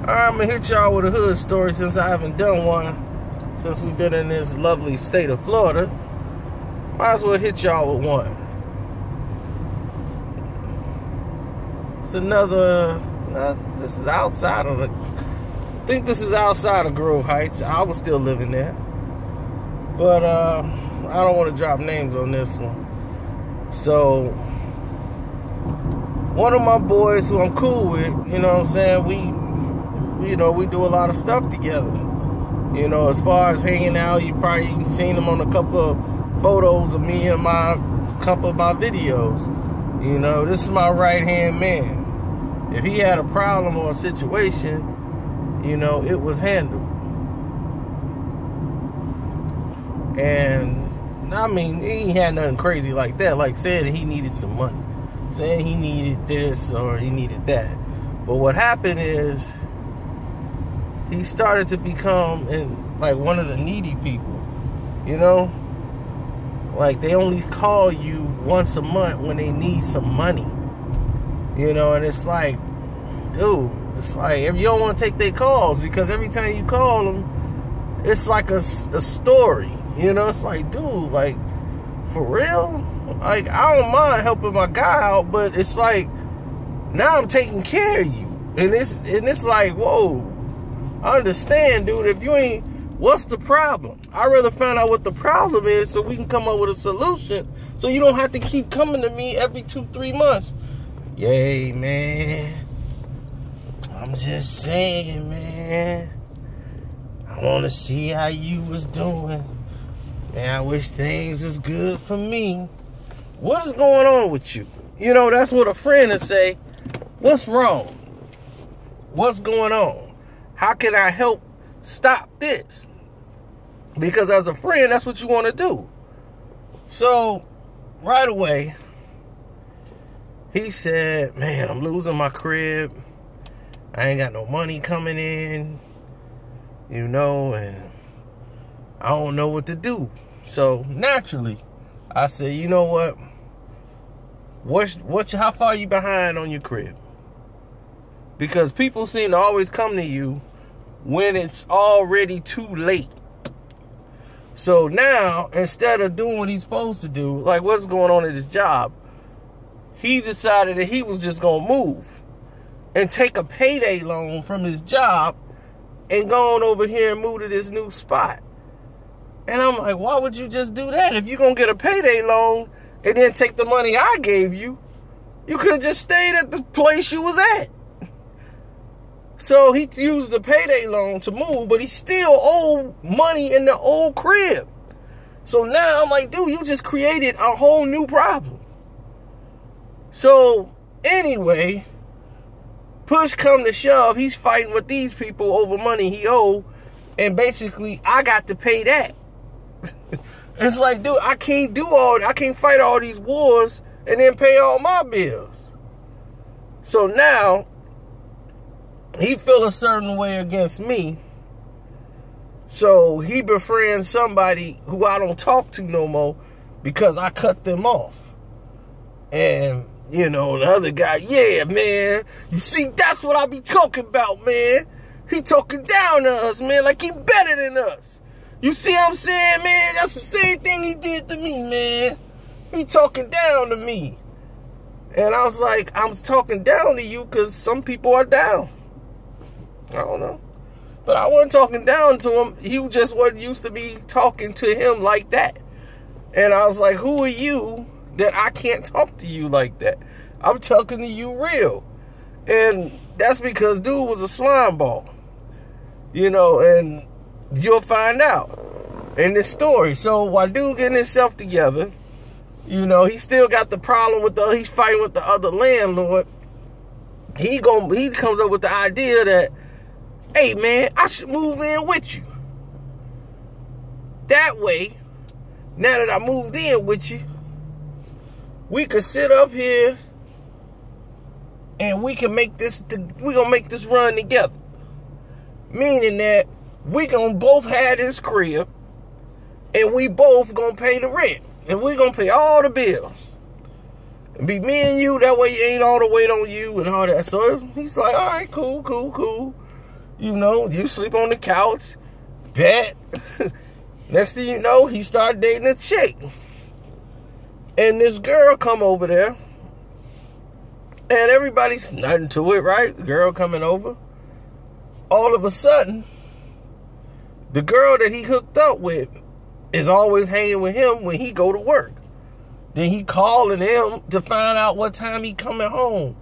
I'm gonna hit y'all with a hood story since I haven't done one since we've been in this lovely state of Florida. Might as well hit y'all with one. It's another. This is outside of the. I think this is outside of Grove Heights. I was still living there, but I don't want to drop names on this one. So, one of my boys who I'm cool with, you know what I'm saying, we do a lot of stuff together. You know, as far as hanging out, you probably seen him on a couple of photos of me and couple of my videos. You know, this is my right-hand man. If he had a problem or a situation, you know, it was handled. And I mean, he ain't had nothing crazy like that, like saying he needed some money, saying he needed this or he needed that. But what happened is he started to become like one of the needy people, you know? Like they only call you once a month when they need some money, you know? And it's like, dude, it's like if you don't want to take their calls because every time you call them, it's like a story. You know, it's like, dude, like, for real? Like, I don't mind helping my guy out, but it's like, now I'm taking care of you. And it's like, whoa, I understand, dude. If you ain't, what's the problem? I'd rather find out what the problem is so we can come up with a solution so you don't have to keep coming to me every 2-3 months. Yay, man. I'm just saying, man. I want to see how you was doing. Man, I wish things was good for me. What is going on with you? You know, that's what a friend would say. What's wrong? What's going on? How can I help stop this? Because as a friend, that's what you want to do. So, right away, he said, man, I'm losing my crib. I ain't got no money coming in, you know, and I don't know what to do. So naturally, I said, you know what? How far are you behind on your crib? Because people seem to always come to you when it's already too late. So now, instead of doing what he's supposed to do, like what's going on at his job, he decided that he was just gonna move and take a payday loan from his job and go on over here and move to this new spot. And I'm like, why would you just do that? If you're going to get a payday loan and then take the money I gave you, you could have just stayed at the place you was at. So he used the payday loan to move, but he still owed money in the old crib. So now I'm like, dude, you just created a whole new problem. So anyway, push come to shove, he's fighting with these people over money he owed, and basically I got to pay that. It's like, dude, I can't fight all these wars and then pay all my bills. So now he feel a certain way against me. So he befriends somebody who I don't talk to no more because I cut them off. And, you know, the other guy, yeah, man, you see, that's what I be talking about, man. He talking down to us, man, like he better than us. You see what I'm saying, man? That's the same thing he did to me, man. He talking down to me. And I was like, I'm talking down to you because some people are down. I don't know. But I wasn't talking down to him. He just wasn't used to be talking to him like that. And I was like, who are you that I can't talk to you like that? I'm talking to you real. And that's because dude was a slime ball. You know, and you'll find out in this story. So while dude getting himself together, you know, he still got the problem with he's fighting with the other landlord. He comes up with the idea that, hey man, I should move in with you. That way, now that I moved in with you, we can sit up here and we can make this, we're gonna make this run together. Meaning that we gonna both have this crib and we both gonna pay the rent. And we gonna pay all the bills. And be me and you, that way you ain't all the weight on you and all that. So he's like, all right, cool. You know, you sleep on the couch, bet. Next thing you know, he started dating a chick. And this girl come over there. And everybody's nothing to it, right? The girl coming over. All of a sudden, the girl that he hooked up with is always hanging with him when he go to work. Then he calling him to find out what time he coming home.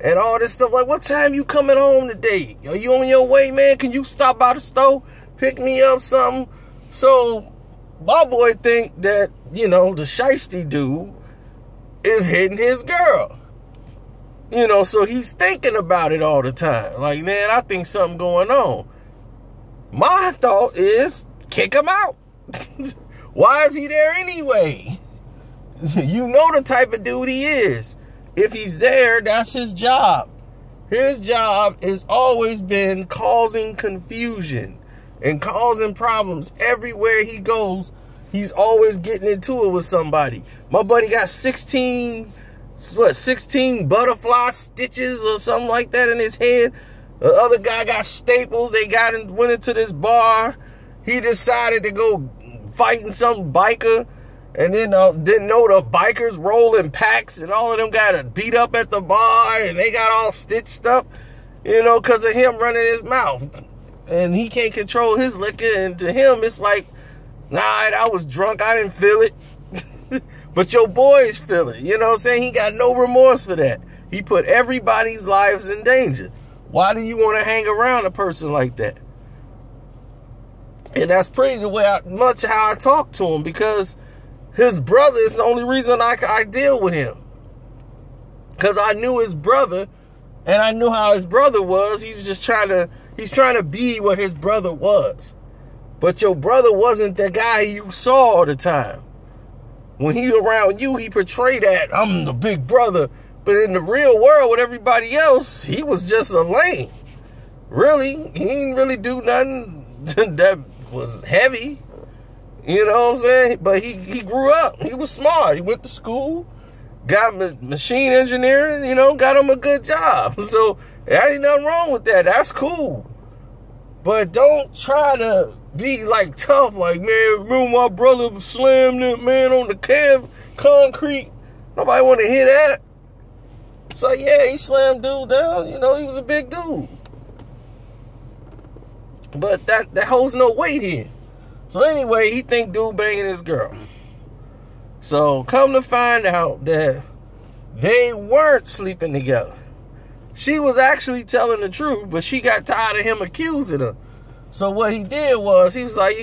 And all this stuff, like, what time you coming home today? Are you on your way, man? Can you stop by the store, pick me up something? So, my boy think that, you know, the shiesty dude is hitting his girl. You know, so he's thinking about it all the time. Like, man, I think something going on. My thought is, kick him out. Why is he there anyway? You know the type of dude he is. If he's there, that's his job. His job has always been causing confusion and causing problems. Everywhere he goes, he's always getting into it with somebody. My buddy got 16 butterfly stitches or something like that in his head. The other guy got staples. They went into this bar. He decided to go fighting some biker. And then didn't know the bikers roll in packs, and all of them got beat up at the bar, and they got all stitched up, you know, because of him running his mouth. And he can't control his liquor, and to him, it's like, nah, I was drunk, I didn't feel it. But your boys feel it, you know what I'm saying? He got no remorse for that. He put everybody's lives in danger. Why do you want to hang around a person like that? And that's pretty much how I talk to him, because his brother is the only reason I deal with him. Because I knew his brother, and I knew how his brother was. He's trying to be what his brother was. But your brother wasn't the guy you saw all the time. When he around you, he portrayed that, I'm the big brother. But in the real world with everybody else, he was just a lame. Really, he didn't really do nothing that was heavy. You know what I'm saying? But he grew up. He was smart. He went to school, got machine engineering, you know, got him a good job. So there ain't nothing wrong with that. That's cool. But don't try to be like tough, like, man, remember my brother slammed that man on the concrete. Nobody want to hear that. So yeah, he slammed dude down. You know, he was a big dude. But that holds no weight here. So anyway, he think dude banging his girl. So come to find out that they weren't sleeping together. She was actually telling the truth, but she got tired of him accusing her. So what he did was,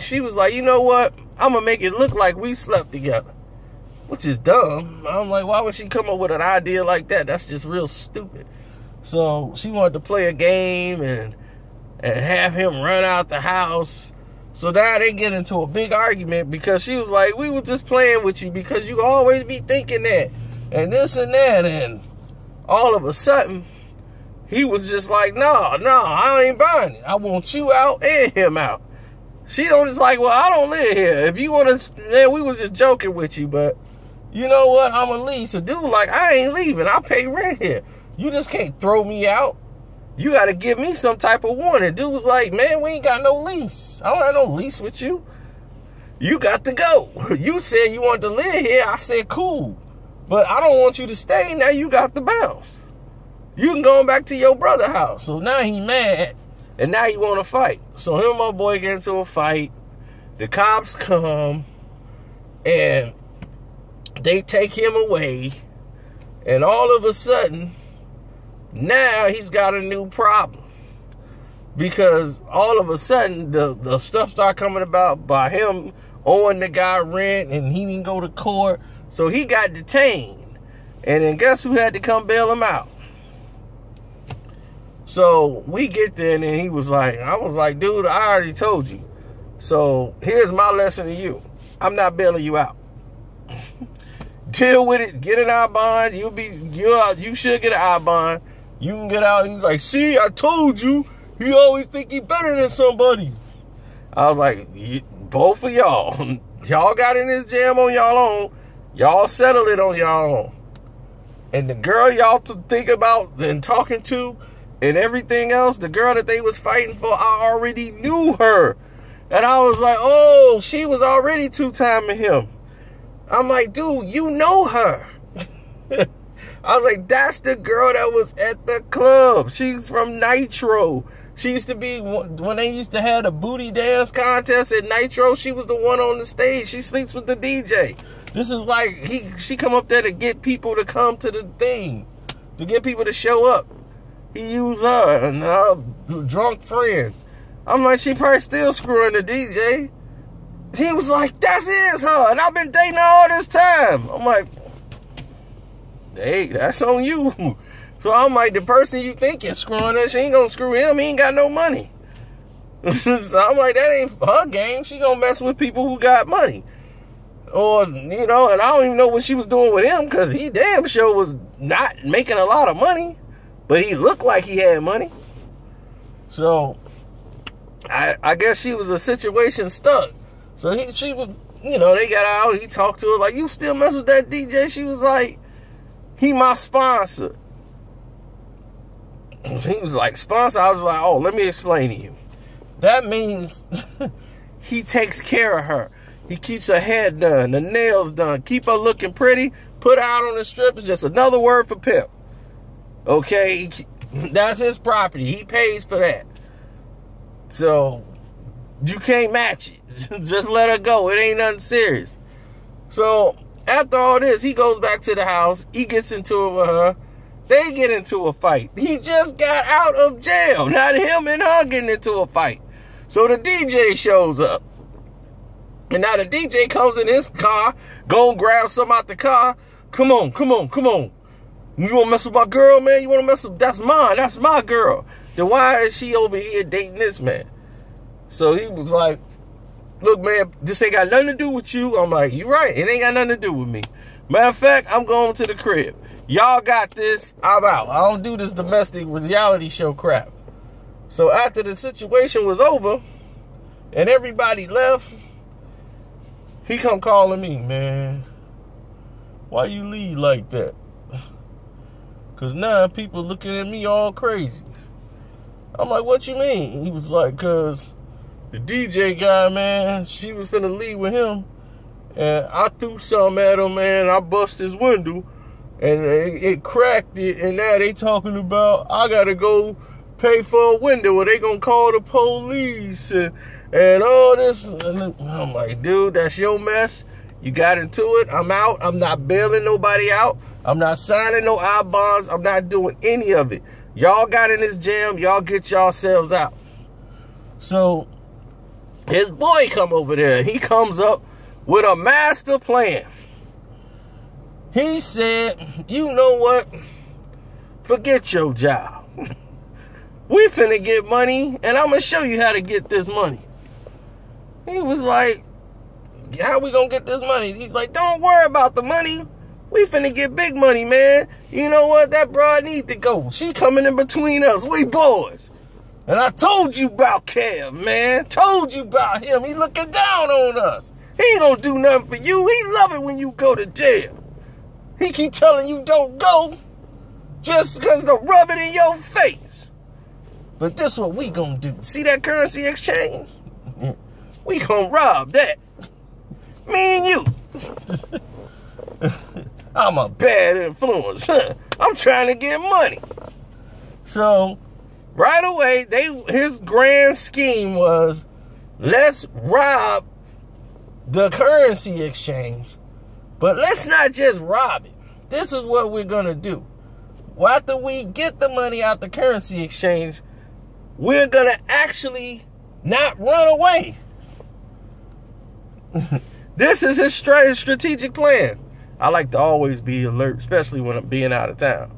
she was like, you know what? I'm going to make it look like we slept together. Which is dumb. I'm like, why would she come up with an idea like that? That's just real stupid. So she wanted to play a game and have him run out the house. So now they get into a big argument because she was like, we were just playing with you because you always be thinking that and this and that. And all of a sudden, he was just like, no, I ain't buying it. I want you out and him out. She don't just like, well, I don't live here. If you want to, man, we was just joking with you, but you know what? I'm a lease. A dude like, I ain't leaving. I pay rent here. You just can't throw me out. You got to give me some type of warning. Dude was like, man, we ain't got no lease. I don't have no lease with you. You got to go. You said you wanted to live here. I said, cool. But I don't want you to stay. Now you got to bounce. You can go back to your brother's house. So now he mad. And now he want to fight. So him and my boy get into a fight. The cops come. And they take him away. And all of a sudden, now he's got a new problem. Because all of a sudden, the stuff started coming about by him owing the guy rent, and he didn't go to court. So he got detained. And then guess who had to come bail him out? So we get there, and then I was like, dude, I already told you. So here's my lesson to you. I'm not bailing you out. Deal with it. Get an I bond. You should get an I bond. You can get out. He's like, see, I told you. He always think he better than somebody. I was like, both of y'all. Y'all got in this jam on y'all own. Y'all settle it on y'all own. And the girl y'all to think about and talking to And everything else, the girl that they was fighting for, I already knew her. And I was like, oh, she was already two-timing him. I'm like, dude, you know her. I was like, that's the girl that was at the club. She's from Nitro. She used to be, when they used to have the booty dance contest at Nitro, she was the one on the stage. She sleeps with the DJ. This is like, she come up there to get people to come to the thing, to get people to show up. He used her and her drunk friends. I'm like, she probably still screwing the DJ. He was like, that is her, and I've been dating her all this time. I'm like, hey, that's on you. So I'm like, the person you think you're screwing her, she ain't gonna screw him. He ain't got no money. So I'm like, that ain't her game. She gonna mess with people who got money. Or, you know, and I don't even know what she was doing with him, because he damn sure was not making a lot of money. But he looked like he had money. So I guess she was a situation stuck. So she was, you know, they got out. He talked to her like, you still mess with that DJ? She was like, he my sponsor. He was like, sponsor? I was like, oh, let me explain to you. That means he takes care of her. He keeps her hair done, the nails done, keep her looking pretty, put her out on the strip. It's just another word for pimp. Okay? That's his property. He pays for that. So, you can't match it. Just let her go. It ain't nothing serious. So, after all this, he goes back to the house. He gets into it with her. They get into a fight. He just got out of jail. Not him and her getting into a fight. So, the DJ shows up. And now the DJ comes in his car. Go and grab some out the car. Come on, come on, come on. You want to mess with my girl, man? You want to mess with... That's mine. That's my girl. Then why is she over here dating this man? So he was like, look, man, this ain't got nothing to do with you. I'm like, you right. It ain't got nothing to do with me. Matter of fact, I'm going to the crib. Y'all got this. I'm out. I don't do this domestic reality show crap. So after the situation was over and everybody left, he come calling me, man, why you leave like that? Because now people looking at me all crazy. I'm like, what you mean? He was like, because the DJ guy, man, she was finna leave with him. And I threw something at him, man. I bust his window. And it cracked it. And now they talking about, I got to go pay for a window. Or they going to call the police. And all this. And I'm like, dude, that's your mess. You got into it. I'm out. I'm not bailing nobody out. I'm not signing no I-bonds. I'm not doing any of it. Y'all got in this jam. Y'all get yourselves out. So his boy come over there. He comes up with a master plan. He said, you know what? Forget your job. We finna get money, and I'm gonna show you how to get this money. He was like, how we gonna get this money? He's like, don't worry about the money. We finna get big money, man. You know what? That broad need to go. She coming in between us. We boys. And I told you about Kev, man. Told you about him. He looking down on us. He ain't gonna do nothing for you. He love it when you go to jail. He keep telling you don't go just because to rub it in your face. But this what we gonna do. See that currency exchange? We gonna rob that. Me and you. I'm a bad influence. I'm trying to get money. So, right away, his grand scheme was, let's rob the currency exchange, but let's not just rob it. This is what we're going to do. After we get the money out the currency exchange, we're going to actually not run away. This is his strategic plan. I like to always be alert, especially when I'm being out of town.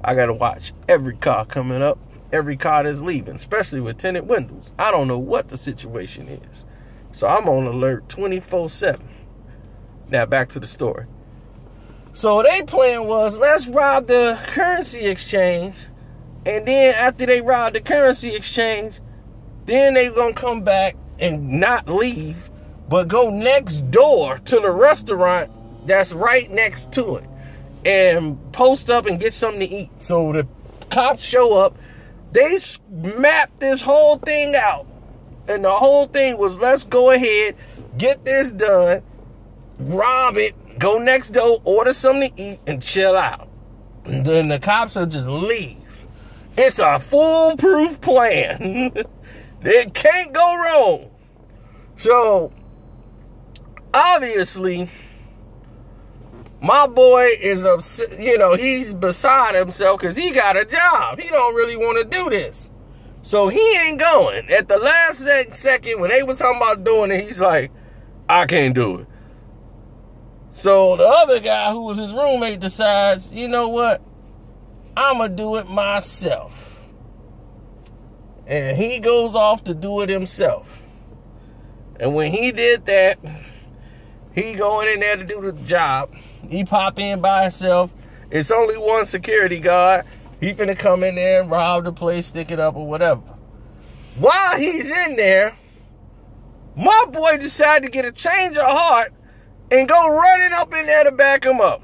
I got to watch every car coming up, every car that's leaving, especially with tinted windows. I don't know what the situation is. So I'm on alert 24/7. Now back to the story. So their plan was, let's rob the currency exchange. And then after they rob the currency exchange, then they going to come back and not leave, but go next door to the restaurant that's right next to it and post up and get something to eat. So the cops show up. They mapped this whole thing out. And the whole thing was, let's go ahead, get this done, rob it, go next door, order something to eat, and chill out. And then the cops will just leave. It's a foolproof plan. It can't go wrong. So, obviously, my boy is upset. You know, he's beside himself because he got a job. He don't really want to do this. So he ain't going. At the last second, when they was talking about doing it, he's like, I can't do it. So the other guy, who was his roommate, decides, you know what? I'm going to do it myself. And he goes off to do it himself. And when he did that, he going in there to do the job. He pop in by himself. It's only one security guard. He finna come in there and rob the place, stick it up or whatever. While he's in there, my boy decided to get a change of heart and go running up in there to back him up.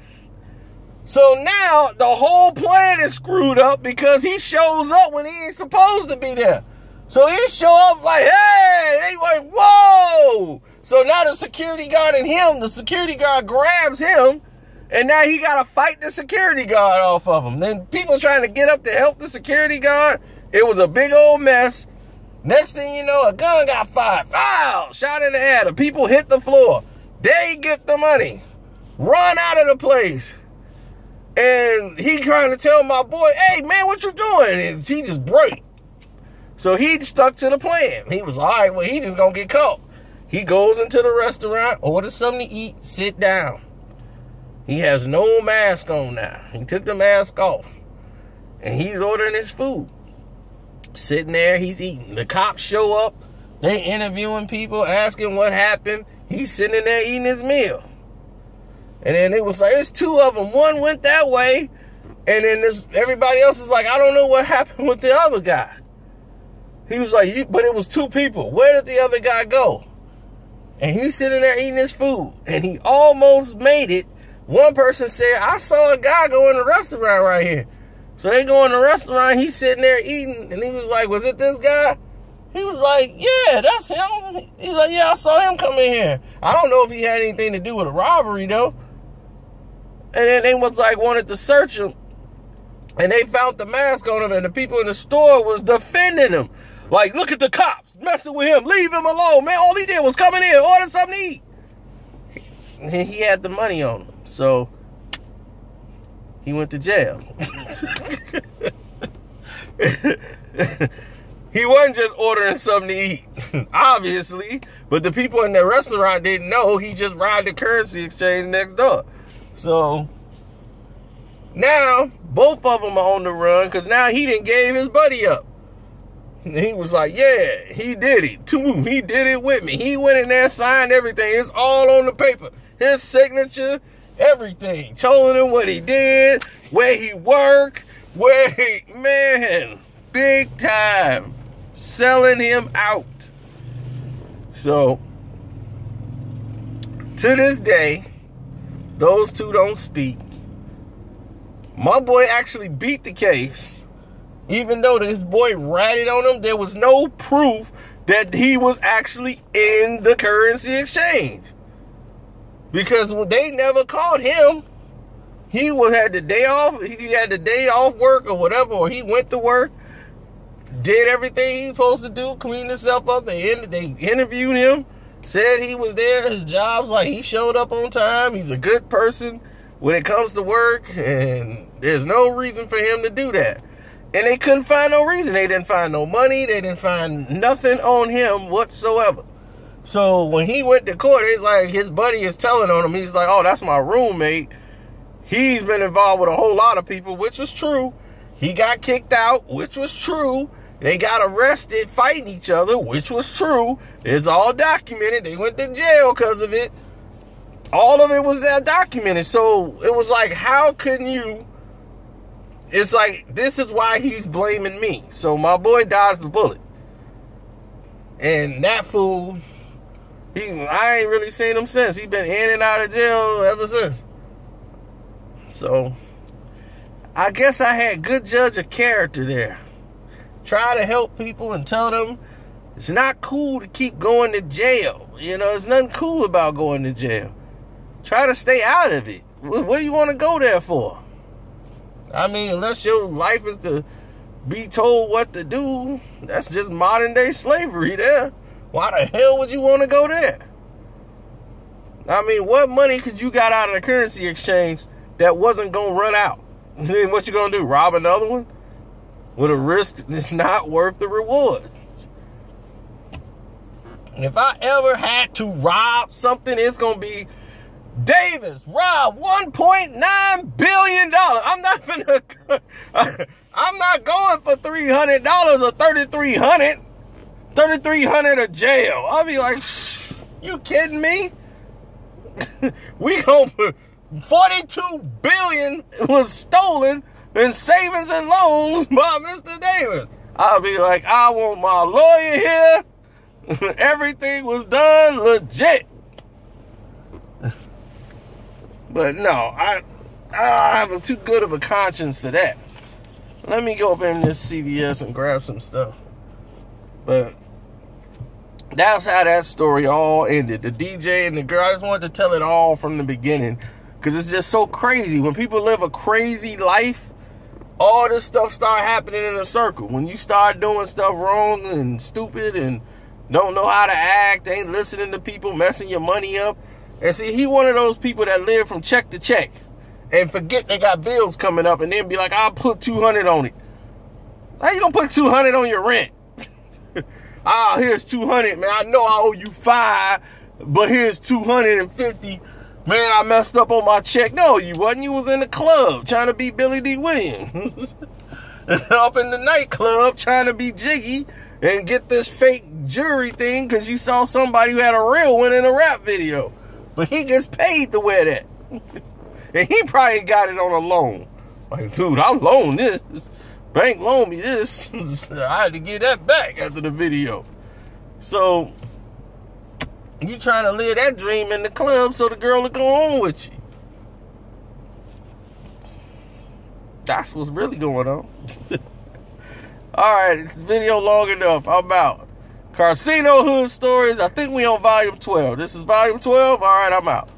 So now the whole plan is screwed up because he shows up when he ain't supposed to be there. So he show up like, hey, they like, whoa. So now the security guard and him, the security guard grabs him. And now he got to fight the security guard off of him. Then people trying to get up to help the security guard. It was a big old mess. Next thing you know, a gun got fired. Foul! Shot in the air. The people hit the floor. They get the money. Run out of the place. And he trying to tell my boy, hey, man, what you doing? And he just break. So he stuck to the plan. He was, all right, well, he just going to get caught. He goes into the restaurant, orders something to eat, sit down. He has no mask on now. He took the mask off. And he's ordering his food. Sitting there, he's eating. The cops show up. They interviewing people, asking what happened. He's sitting there eating his meal. And then it was like, it's two of them. One went that way. And then everybody else is like, I don't know what happened with the other guy. He was like, but it was two people. Where did the other guy go? And he's sitting there eating his food. And he almost made it. One person said, I saw a guy go in the restaurant right here. So they go in the restaurant, he's sitting there eating, and he was like, was it this guy? He was like, yeah, that's him. He was like, yeah, I saw him come in here. I don't know if he had anything to do with a robbery, though. And then they was like, wanted to search him. And they found the mask on him, and the people in the store was defending him. Like, look at the cops messing with him. Leave him alone, man. All he did was come in here, order something to eat. And he had the money on him. So he went to jail. He wasn't just ordering something to eat, obviously. But the people in the restaurant didn't know. He just robbed the currency exchange next door. So now both of them are on the run because now he done gave his buddy up. And he was like, yeah, he did it too. He did it with me. He went in there, signed everything. It's all on the paper. His signature. Everything. Told him what he did, where he worked, man, big time. Selling him out. So, to this day, those two don't speak. My boy actually beat the case. Even though this boy ratted on him, there was no proof that he was actually in the currency exchange. Because they never caught him. He had the day off. He had the day off work or whatever, or he went to work, did everything he was supposed to do, cleaned himself up. They interviewed him, said he was there. His job's like he showed up on time. He's a good person when it comes to work, and there's no reason for him to do that. And they couldn't find no reason. They didn't find no money. They didn't find nothing on him whatsoever. So when he went to court, it's like his buddy is telling on him. He's like, oh, that's my roommate. He's been involved with a whole lot of people, which was true. He got kicked out, which was true. They got arrested fighting each other, which was true. It's all documented. They went to jail because of it. All of it was documented. So it was like, how can you... It's like, this is why he's blaming me. So my boy dodged the bullet. And that fool... I ain't really seen him since. He been in and out of jail ever since. So, I guess I had good judge of character there. try to help people and tell them it's not cool to keep going to jail. You know, there's nothing cool about going to jail. Try to stay out of it. What do you want to go there for? I mean, unless your life is to be told what to do, that's just modern day slavery there. Why the hell would you want to go there? I mean, what money could you got out of the currency exchange that wasn't going to run out? Then what you going to do? Rob another one? With a risk that's not worth the reward. If I ever had to rob something, it's going to be Davis robbed $1.9 billion. I'm not going for $300 or $3,300. $3,300 of jail. I'll be like, you kidding me? We gonna put $42 billion was stolen in savings and loans by Mr. Davis. I'll be like, I want my lawyer here. Everything was done legit. But no, I have too good of a conscience for that. Let me go up in this CVS and grab some stuff. But that's how that story all ended. The DJ and the girl, I just wanted to tell it all from the beginning. Because it's just so crazy. When people live a crazy life, all this stuff start happening in a circle. When you start doing stuff wrong and stupid and don't know how to act, ain't listening to people, messing your money up. And see, he one of those people that live from check to check and forget they got bills coming up and then be like, I'll put $200 on it. How you gonna put $200 on your rent? Here's $200, man. I know I owe you $5, but here's $250. Man, I messed up on my check. No, you wasn't. You was in the club trying to be Billy D. Williams. Up in the nightclub trying to be Jiggy and get this fake jewelry thing because you saw somebody who had a real one in a rap video. But he gets paid to wear that. And he probably got it on a loan. Like, dude, I loaned this. Bank loaned me this. I had to get that back after the video. So, you trying to live that dream in the club so the girl will go on with you. That's what's really going on. Alright, this video long enough. I'm out. Karceno Hood Stories. I think we on volume 12. This is volume 12. Alright, I'm out.